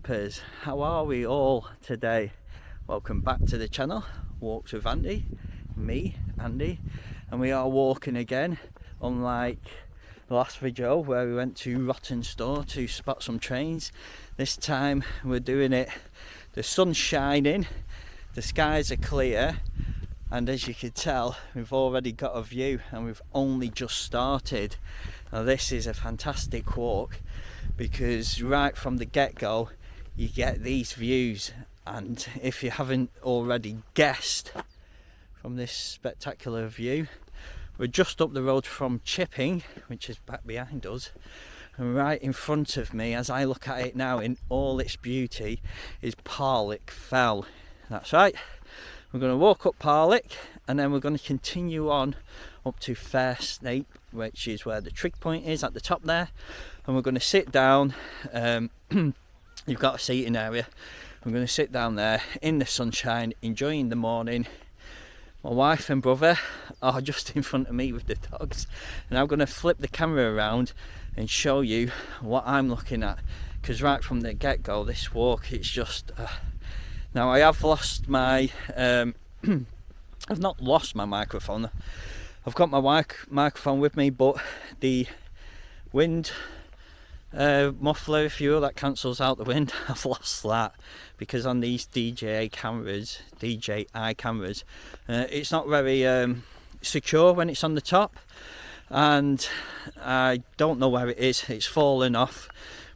campers, how are we all today? Welcome back to the channel, Walks with Andy, me, Andy, and we are walking again, unlike the last video where we went to Rawtenstall to spot some trains. This time we're doing it, the sun's shining, the skies are clear, and as you can tell we've already got a view and we've only just started. Now this is a fantastic walk because right from the get-go you get these views, and if you haven't already guessed from this spectacular view, we're just up the road from Chipping, which is back behind us, and right in front of me as I look at it now in all its beauty is Parlick Fell. That's right, we're going to walk up Parlick and then we're going to continue on up to Fairsnape, which is where the trig point is at the top there, and we're going to sit down. You've got a seating area. I'm going to sit down there in the sunshine enjoying the morning. My wife and brother are just in front of me with the dogs, and I'm going to flip the camera around and show you what I'm looking at, because right from the get-go this walk, it's just now I have lost my I've not lost my microphone. I've got my microphone with me, but the wind muffler, if you will, that cancels out the wind, I've lost that, because on these DJI cameras, it's not very secure when it's on the top, and I don't know where it is. It's fallen off,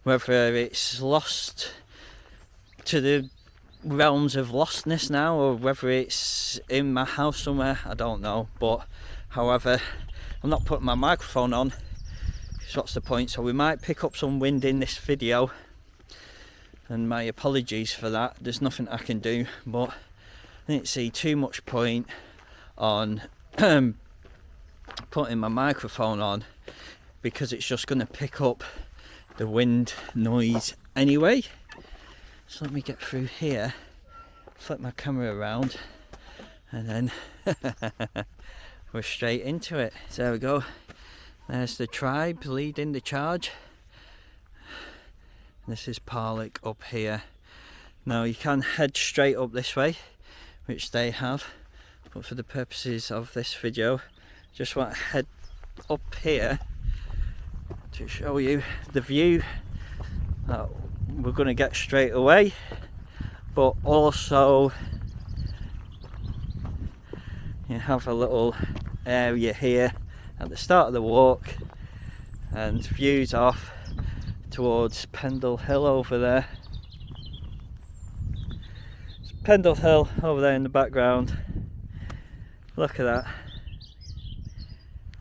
whether it's lost to the realms of lostness now or whether it's in my house somewhere, I don't know. But however, I'm not putting my microphone on, so what's the point? So we might pick up some wind in this video, and my apologies for that. There's nothing I can do, but I didn't see too much point on putting my microphone on, because it's just going to pick up the wind noise anyway. So let me get through here, flip my camera around, and then we're straight into it. So there we go. There's the tribe leading the charge. This is Parlick up here. Now you can head straight up this way, which they have, but for the purposes of this video, just want to head up here to show you the view that we're going to get straight away, but also you have a little area here at the start of the walk and views off towards Pendle Hill over there. It's Pendle Hill over there in the background. Look at that.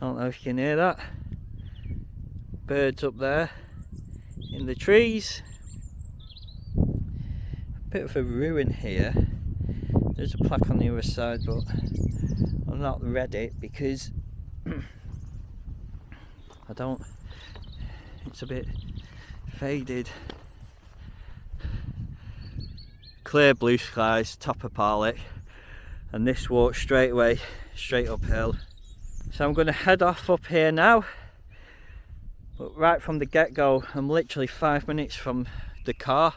I don't know if you can hear that. Birds up there in the trees. A bit of a ruin here. There's a plaque on the other side, but I've not read it because it's a bit faded. Clear blue skies, top of Parlick, and this walk straight uphill. So I'm going to head off up here now, but right from the get-go I'm literally 5 minutes from the car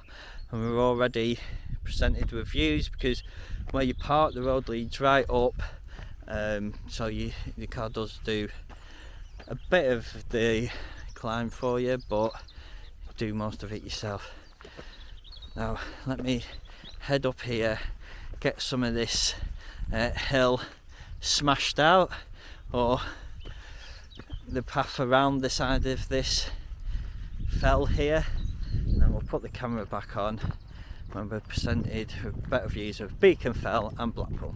and we're already presented with views, because where you park the road leads right up, so the car does do a bit of the climb for you, but do most of it yourself. Now let me head up here, get some of this hill smashed out, or the path around the side of this fell here, and then we'll put the camera back on when we're presented with better views of Beacon Fell and Blackpool.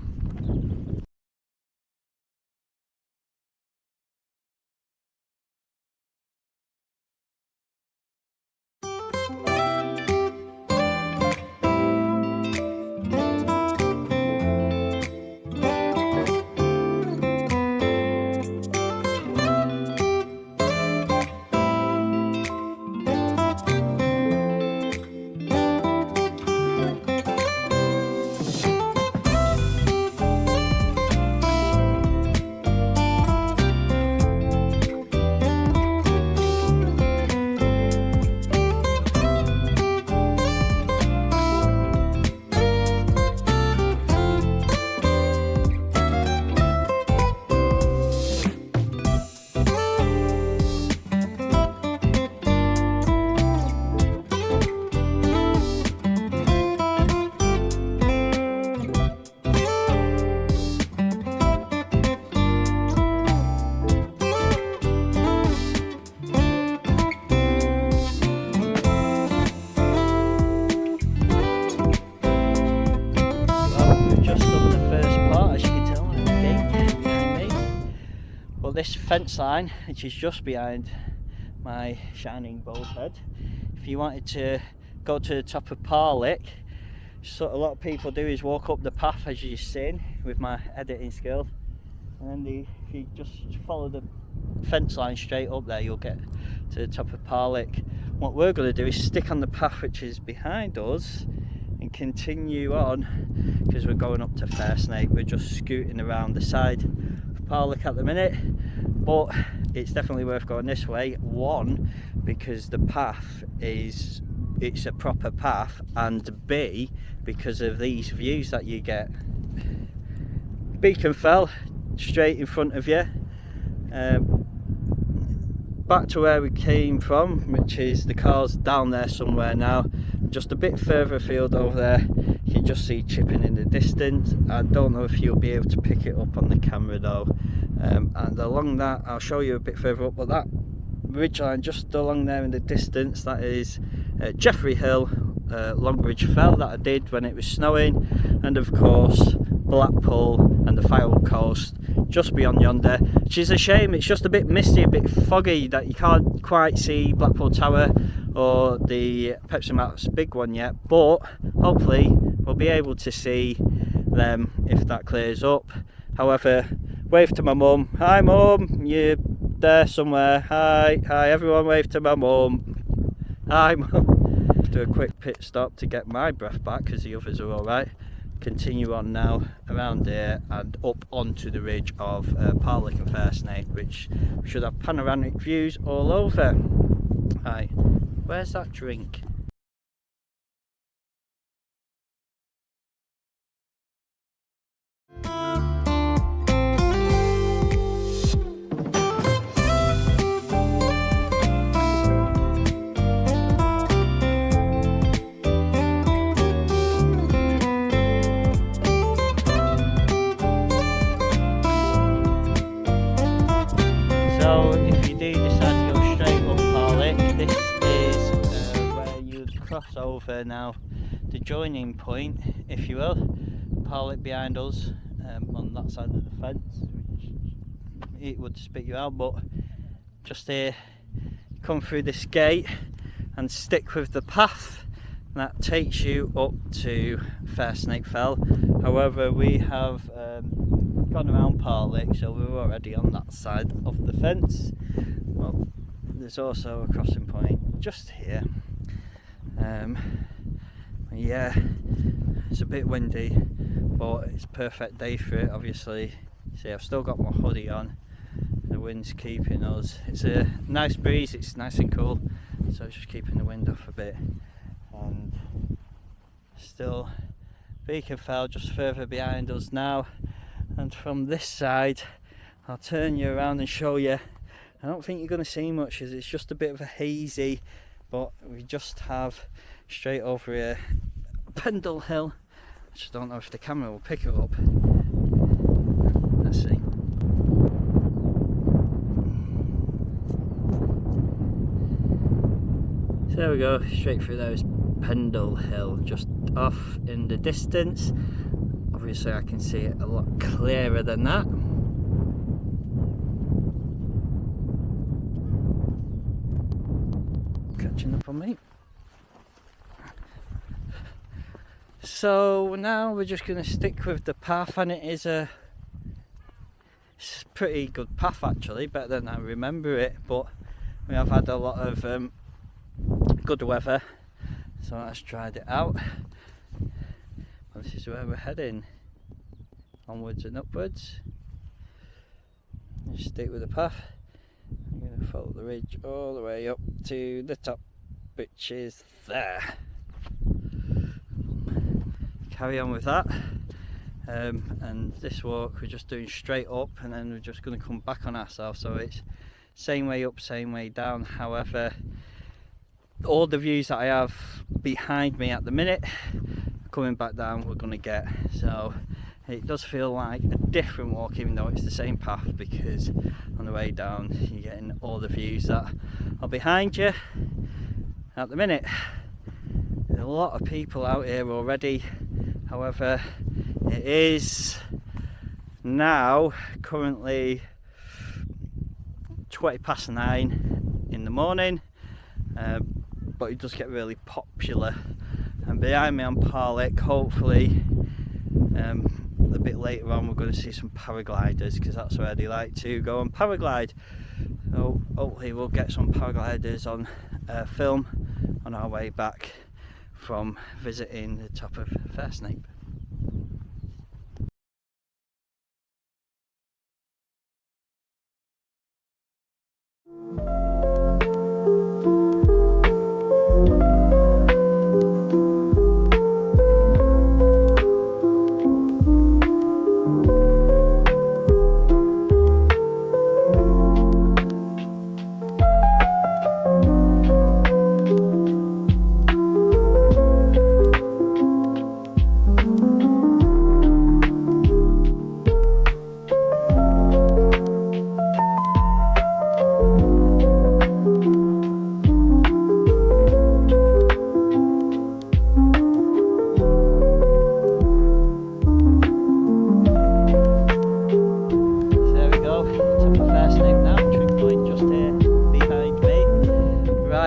this fence line, which is just behind my shining bald head. If you wanted to go to the top of Parlick, so a lot of people do is walk up the path as you've seen with my editing skills, and then if you just follow the fence line straight up there, you'll get to the top of Parlick. What we're going to do is stick on the path which is behind us and continue on, because we're going up to Fairsnape. We're just scooting around the side of Parlick at the minute, but it's definitely worth going this way. One, because the path it's a proper path, and B, because of these views that you get. Beacon Fell straight in front of you. Back to where we came from, which is the car's down there somewhere now. Just a bit further afield over there, you can just see chipping in the distance. I don't know if you'll be able to pick it up on the camera though. And along that, I'll show you a bit further up, but that ridgeline just along there in the distance, that is Jeffrey Hill, Longridge Fell that I did when it was snowing, and of course Blackpool and the Fylde Coast just beyond yonder, which is a shame. It's just a bit misty, a bit foggy, that you can't quite see Blackpool Tower or the Pepsi Max big one yet, but hopefully we'll be able to see them if that clears up. However, wave to my mum. Hi mum, you there somewhere? Hi everyone, wave to my mum. Hi mum. Do a quick pit stop to get my breath back because the others are alright. Continue on now around here and up onto the ridge of Parlick and Fairsnape, which should have panoramic views all over. Hi, where's that drink? So if you do decide to go straight up Parlick, this is where you'd cross over now, the joining point, if you will. Parlick behind us on that side of the fence, which it would spit you out, but just here, come through this gate and stick with the path, and that takes you up to Fairsnape Fell. However, we have gone around Parlick, so we're already on that side of the fence. Well, there's also a crossing point just here. Yeah, it's a bit windy, but it's a perfect day for it. Obviously, see, I've still got my hoodie on, the wind's keeping us, it's a nice breeze, it's nice and cool, so it's just keeping the wind off a bit. And still Beacon Fell just further behind us now, and from this side I'll turn you around and show you. I don't think you're going to see much as it's just a bit of a hazy, but we just have straight over here Pendle Hill. I just don't know if the camera will pick it up. Let's see. So there we go, straight through there is Pendle Hill, just off in the distance. Obviously I can see it a lot clearer than that. Catching up on me. So now we're just going to stick with the path, and it's a pretty good path actually, better than I remember it, but we have had a lot of good weather, so let's try it out. Well, this is where we're heading, onwards and upwards. Just stick with the path. I'm going to follow the ridge all the way up to the top, which is there. Carry on with that, and this walk we're just doing straight up, and then we're just going to come back on ourselves, so it's same way up, same way down. However, all the views that I have behind me at the minute, coming back down, we're going to get, so it does feel like a different walk even though it's the same path, because on the way down you're getting all the views that are behind you at the minute. There's a lot of people out here already. However, it is now currently 9:20 in the morning, but it does get really popular. And behind me on Parlick, hopefully a bit later on we're going to see some paragliders, because that's where they like to go and paraglide. So hopefully we'll get some paragliders on film on our way back from visiting the top of Fairsnape.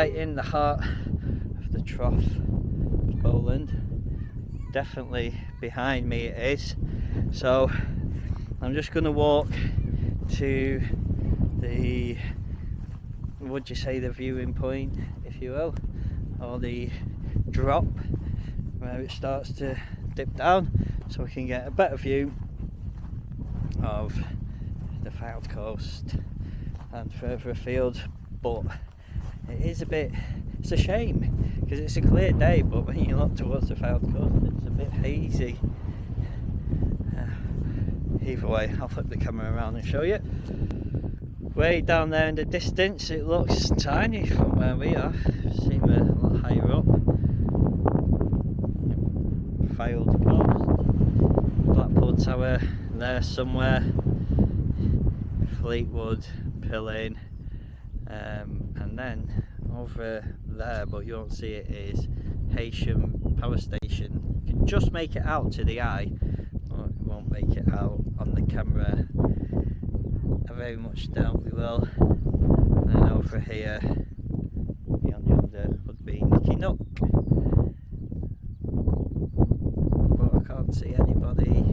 In the heart of the Forest of Bowland, definitely behind me it is. So I'm just going to walk to the, would you say, the viewing point, if you will, or the drop where it starts to dip down, so we can get a better view of the Fylde coast and further afield. But it is it's a shame, because it's a clear day, but when you look towards the Fylde coast it's a bit hazy. Either way, I'll flip the camera around and show you. Way down there in the distance it looks tiny from where we are. Seem a lot higher up. Fylde coast, Blackpool Tower there somewhere, Fleetwood, Pillin, and then over there, but you won't see it, is Heysham Power Station. You can just make it out to the eye, but you won't make it out on the camera. I very much doubt we will. And then over here, beyond yonder, would be Nicky Nook, but I can't see anybody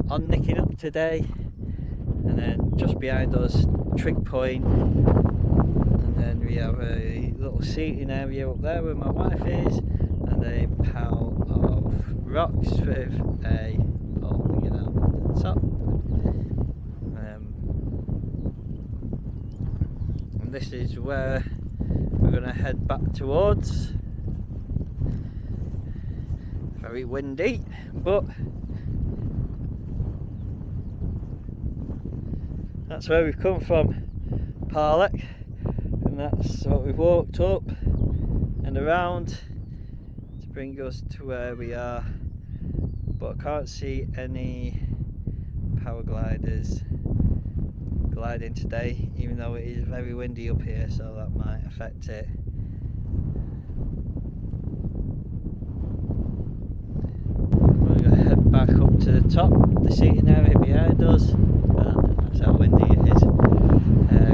on Nicky Nook today. And then just behind us, Trig Point, and then we have a little seating area up there where my wife is, and a pile of rocks with a pole hanging out at the top. And this is where we're going to head back towards. Very windy, but that's where we've come from, Parlick, and that's what we've walked up and around to bring us to where we are. But I can't see any paragliders gliding today, even though it is very windy up here, so that might affect it. We're going to head back up to the top, the seating area behind us. That's how windy it is.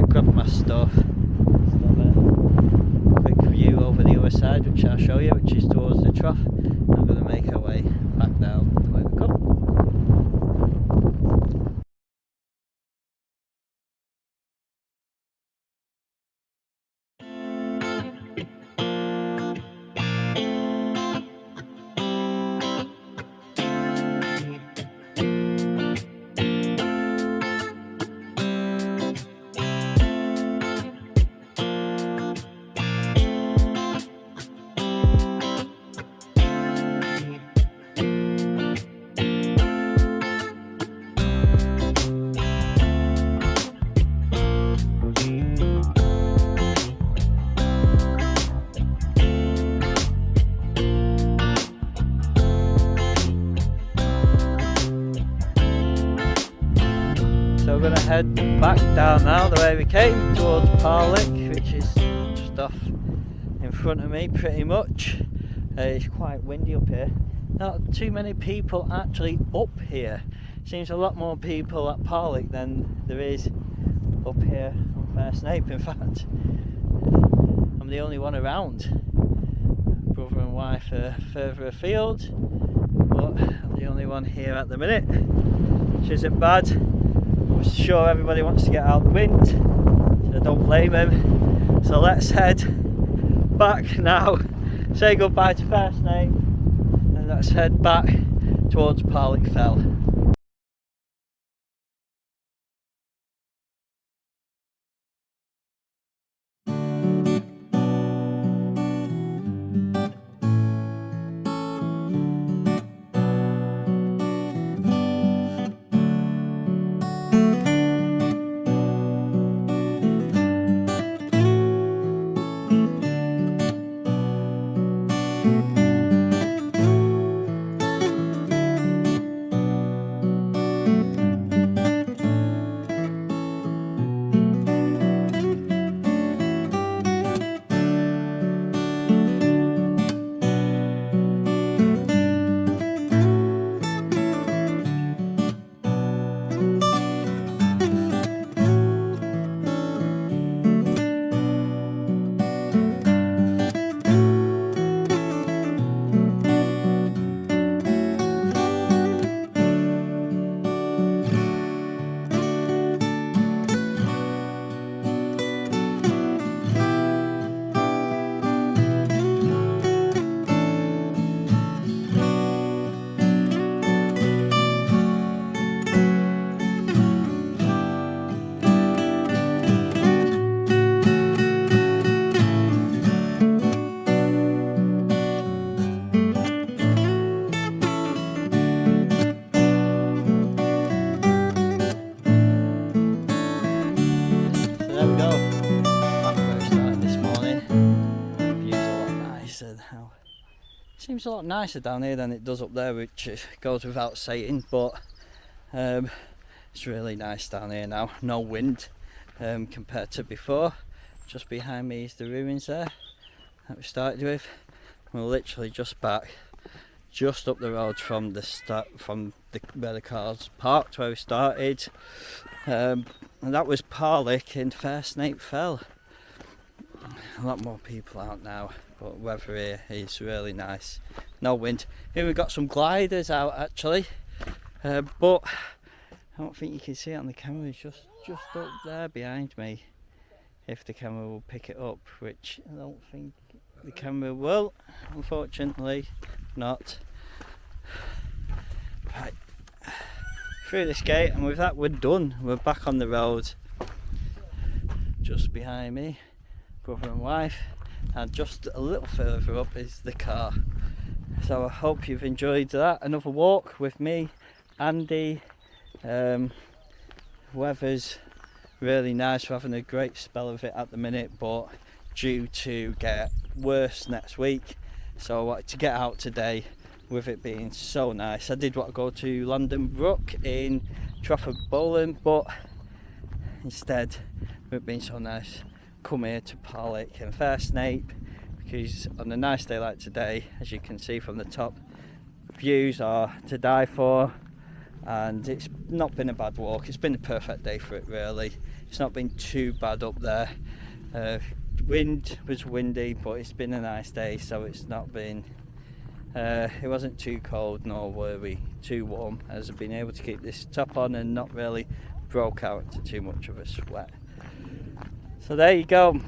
Grab my stuff. Quick view over the other side, which I'll show you, which is towards the trough. I'm going to make our way back down to where we come. So we're going to head back down now the way we came, towards Parlick, which is just off in front of me pretty much. It's quite windy up here. Not too many people actually up here. Seems a lot more people at Parlick than there is up here on Fairsnape. In fact, I'm the only one around. Brother and wife are further afield, but I'm the only one here at the minute, which isn't bad. I'm sure everybody wants to get out the wind, so I don't blame them. So let's head back now, say goodbye to Fairsnape, and let's head back towards Parlick Fell. Seems a lot nicer down here than it does up there, which goes without saying, but it's really nice down here now. No wind compared to before. Just behind me is the ruins there that we started with. We're literally just back, just up the road from the where the cars parked, where we started, and that was Parlick in Fairsnape Fell. A lot more people out now, but weather here is really nice. No wind. Here we've got some gliders out actually, but I don't think you can see it on the camera. It's just up there behind me. If the camera will pick it up, which I don't think the camera will, unfortunately not. Right, through this gate, and with that we're done. We're back on the road. Just behind me, brother and wife, and just a little further up is the car. So I hope you've enjoyed that. Another walk with me, Andy. Weather's really nice. We're having a great spell of it at the minute, but due to get worse next week, so I wanted to get out today with it being so nice. I did want to go to London Brook in Forest of Bowland, but instead, with it being so nice, come here to Parlick and Fairsnape, because on a nice day like today, as you can see from the top, views are to die for, and it's not been a bad walk. It's been a perfect day for it really. It's not been too bad up there. Wind was windy, but it's been a nice day, so it's not been it wasn't too cold, nor were we too warm, as I've been able to keep this top on and not really broke out into too much of a sweat. So there you go.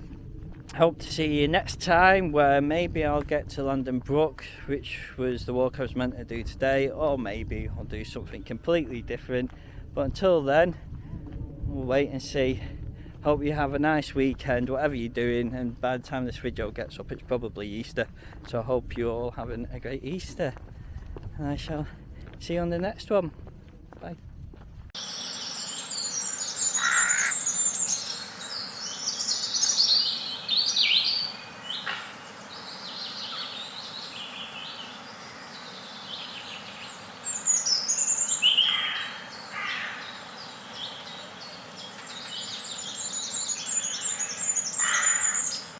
Hope to see you next time, where maybe I'll get to London Brook, which was the walk I was meant to do today, or maybe I'll do something completely different. But until then, we'll wait and see. Hope you have a nice weekend, whatever you're doing, and by the time this video gets up, it's probably Easter. So I hope you're all having a great Easter, and I shall see you on the next one. Bye.